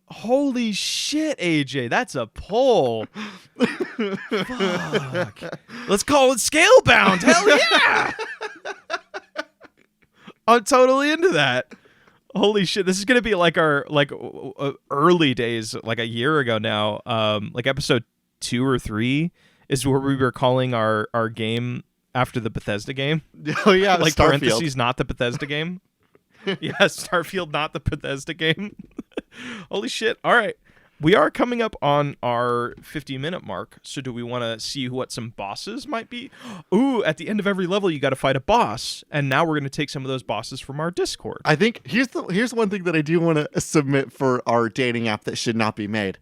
Holy shit, AJ, that's a pull. Fuck. Let's call it Scalebound. Hell yeah. I'm totally into that. Holy shit, this is going to be like our early days, like a year ago now. Like episode 2 or 3 is where we were calling our game after the Bethesda game. Oh yeah, like Starfield. Parentheses, not the Bethesda game. Yeah, Starfield, not the Bethesda game. Holy shit. All right. We are coming up on our 50-minute mark, so do we want to see what some bosses might be? Ooh, at the end of every level, you got to fight a boss, and now we're going to take some of those bosses from our Discord. I think here's one thing that I do want to submit for our dating app that should not be made.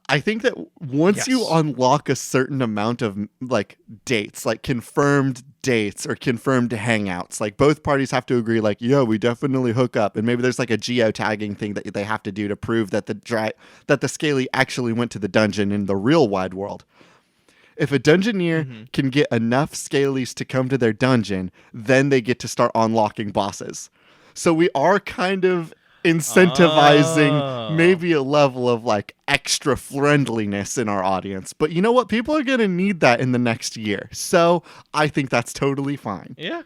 I think that once you unlock a certain amount of like dates, like confirmed dates or confirmed hangouts, like both parties have to agree, like, yeah, we definitely hook up. And maybe there's like a geotagging thing that they have to do to prove that the scaly actually went to the dungeon in the real wide world. If a dungeoneer can get enough scalies to come to their dungeon, then they get to start unlocking bosses. So we are kind of incentivizing maybe a level of like extra friendliness in our audience. But you know what? People are going to need that in the next year. So I think that's totally fine. Yeah.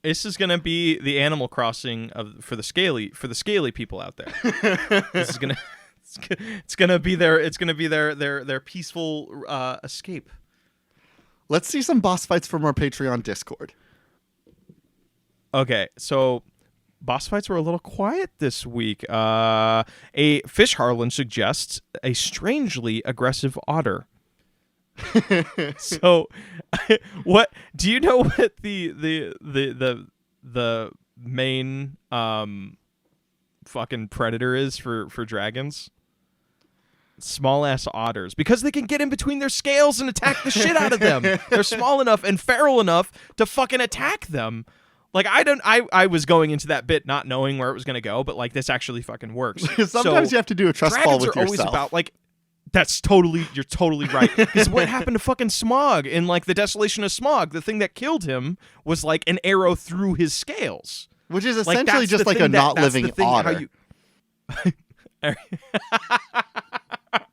This is going to be the Animal Crossing for the scaly people out there. This is going to it's going to be their peaceful escape. Let's see some boss fights from our Patreon Discord. Okay, so boss fights were a little quiet this week. A Fish Harlan suggests a strangely aggressive otter. So, what do you know? What the main fucking predator is for dragons? Small ass otters, because they can get in between their scales and attack the shit out of them. They're small enough and feral enough to fucking attack them. Like, I was going into that bit not knowing where it was going to go, but like this actually fucking works. Sometimes you have to do a trust fall with yourself. Dragons are always about like, you're totally right. Because what happened to fucking Smog in like the Desolation of Smog, the thing that killed him was like an arrow through his scales. Which is essentially just like a not living otter.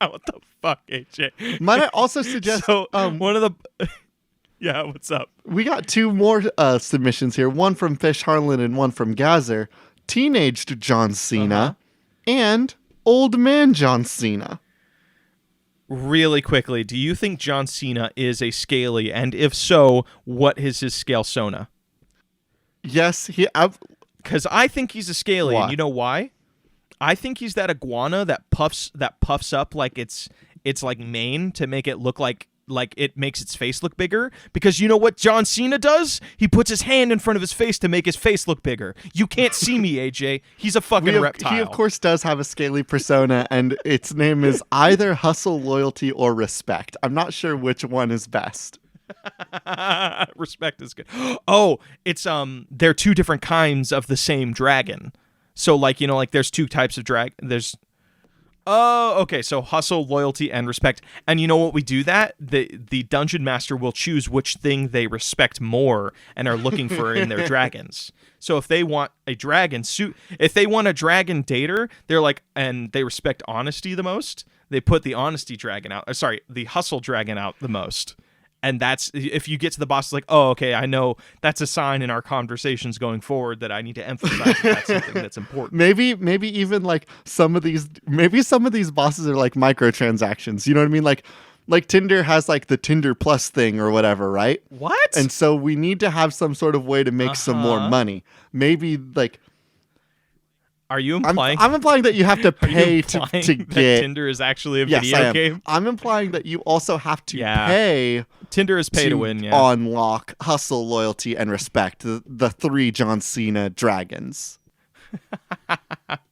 What the fuck, AJ? Might I also suggest one of the yeah, what's up? We got 2 more submissions here. One from Fish Harlan and one from Gazer. Teenaged John Cena and Old Man John Cena. really quickly, do you think John Cena is a scaly? And if so, what is his scale sona? Yes, Because I think he's a scaly, Why? and you know why? I think he's that iguana that puffs up like it's like mane to make it look like it makes its face look bigger. Because you know what John Cena does? He puts his hand in front of his face to make his face look bigger. You can't see me, AJ. He's a fucking reptile. He, of course, does have a scaly persona, and its name is either hustle, loyalty, or respect. I'm not sure which one is best. Respect is good. Oh, it's they're two different kinds of the same dragon. So like, like there's two types of there's okay, so hustle, loyalty, and respect. And you know what we do that? The dungeon master will choose which thing they respect more and are looking for in their dragons. So if they want a dragon if they want a dragon dater, they're like, and they respect honesty the most, they put the honesty dragon out. The hustle dragon out the most. And that's, if you get to the boss, it's like, oh, okay, I know that's a sign in our conversations going forward that I need to emphasize that's something that's important. Maybe even like some of these bosses are like microtransactions. You know what I mean? Like Tinder has like the Tinder Plus thing or whatever, right? What? And so we need to have some sort of way to make some more money. Maybe like. Are you implying? I'm implying that you have to pay to get. Tinder is actually a video game? I'm implying that you also have to pay. Tinder is pay to win, yeah. Unlock hustle, loyalty, and respect. The three John Cena dragons.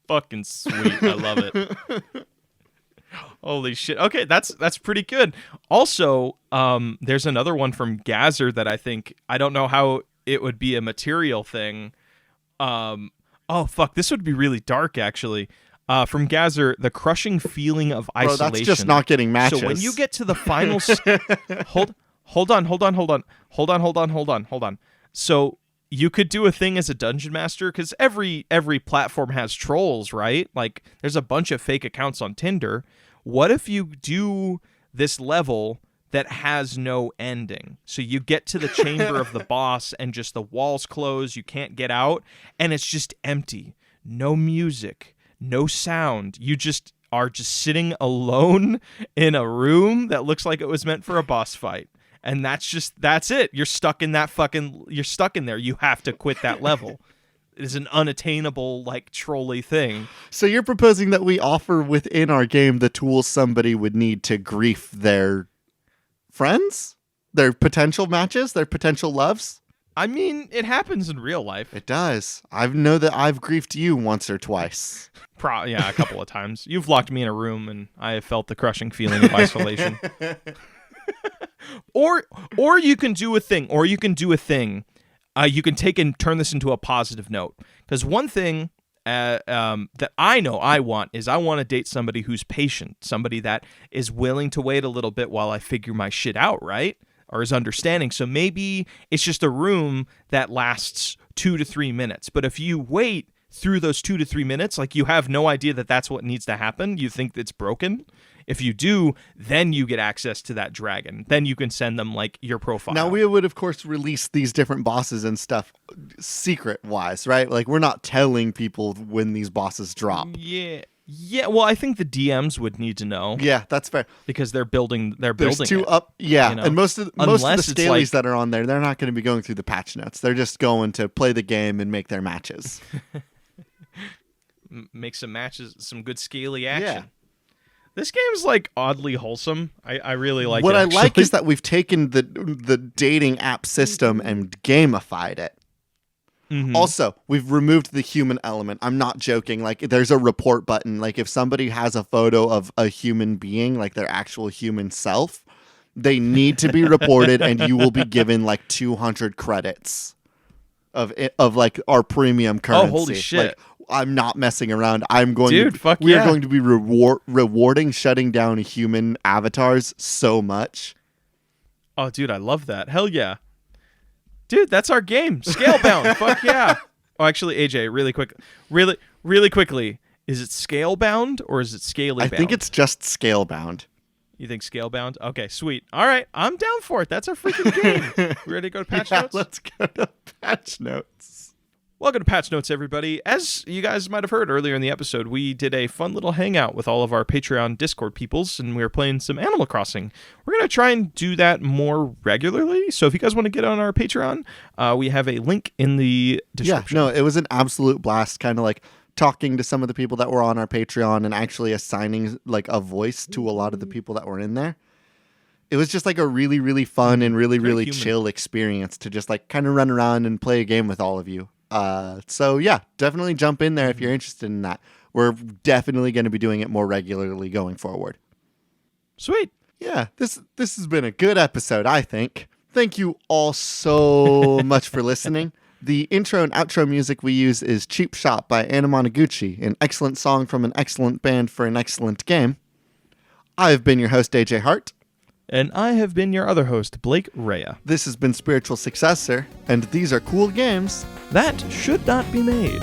Fucking sweet. I love it. Holy shit. Okay, that's pretty good. Also, there's another one from Gazer that I don't know how it would be a material thing. Oh, fuck. This would be really dark, actually. From Gazer, the crushing feeling of isolation. Bro, that's just not getting matches. So when you get to the final... Hold on. So you could do a thing as a dungeon master, because every platform has trolls, right? Like, there's a bunch of fake accounts on Tinder. What if you do this level that has no ending? So you get to the chamber of the boss and just the walls close, you can't get out, and it's just empty. No music, no sound. You just are just sitting alone in a room that looks like it was meant for a boss fight. And that's it. You're stuck in there. You have to quit that level. It is an unattainable, like, trolley thing. So you're proposing that we offer within our game the tools somebody would need to grief their friends, their potential matches, their potential loves? I mean, it happens in real life. It does. I know that I've griefed you once or twice. Yeah, a couple of times. You've locked me in a room and I have felt the crushing feeling of isolation. Or you can do a thing. You can take and turn this into a positive note. Because one thing that I know I want to date somebody who's patient, somebody that is willing to wait a little bit while I figure my shit out, right? Or is understanding. So maybe it's just a room that lasts 2 to 3 minutes. But if you wait through those 2 to 3 minutes, like, you have no idea that that's what needs to happen. You think it's broken. If you do, then you get access to that dragon. Then you can send them, like, your profile. Now, we would, of course, release these different bosses and stuff secret-wise, right? Like, we're not telling people when these bosses drop. Yeah, well, I think the DMs would need to know. Yeah, that's fair. Because they're building There's two it, up, yeah. you know? And most of the scalies that are on there, they're not going to be going through the patch notes. They're just going to play the game and make their matches. Make some matches, some good scaly action. Yeah. This game's, like, oddly wholesome. I really like what it. What I like is that we've taken the dating app system and gamified it. Mm-hmm. Also, we've removed the human element. I'm not joking. Like, there's a report button. Like, if somebody has a photo of a human being, like their actual human self, they need to be reported, and you will be given like 200 credits of like our premium currency. Oh, holy shit! Like, I'm not messing around. I'm going. Dude, fuck we yeah. are going to be rewarding shutting down human avatars so much. Oh, dude, I love that. Hell yeah. Dude, that's our game. Scalebound. Fuck yeah. Oh, actually, AJ, really quickly, is it Scalebound or is it Scalybound? I think it's just Scalebound. You think Scalebound? Okay, sweet. All right, I'm down for it. That's our freaking game. We ready to go to patch notes? Let's go to patch notes. Welcome to Patch Notes, everybody. As you guys might have heard earlier in the episode, we did a fun little hangout with all of our Patreon Discord peoples, and we were playing some Animal Crossing. We're going to try and do that more regularly, so if you guys want to get on our Patreon, we have a link in the description. Yeah, no, it was an absolute blast, kind of like talking to some of the people that were on our Patreon and actually assigning like a voice to a lot of the people that were in there. It was just like a really, really fun and really chill experience to just like kind of run around and play a game with all of you. So yeah, definitely jump in there if you're interested in that. We're definitely going to be doing it more regularly going forward. Sweet. Yeah, this has been a good episode, I think. Thank you all so much for listening. The intro and outro music we use is Cheap Shop by Anna Monoguchi, an excellent song from an excellent band for an excellent game. I've been your host, AJ Hart. And I have been your other host, Blake Rhea. This has been Spiritual Successor, and these are cool games that should not be made.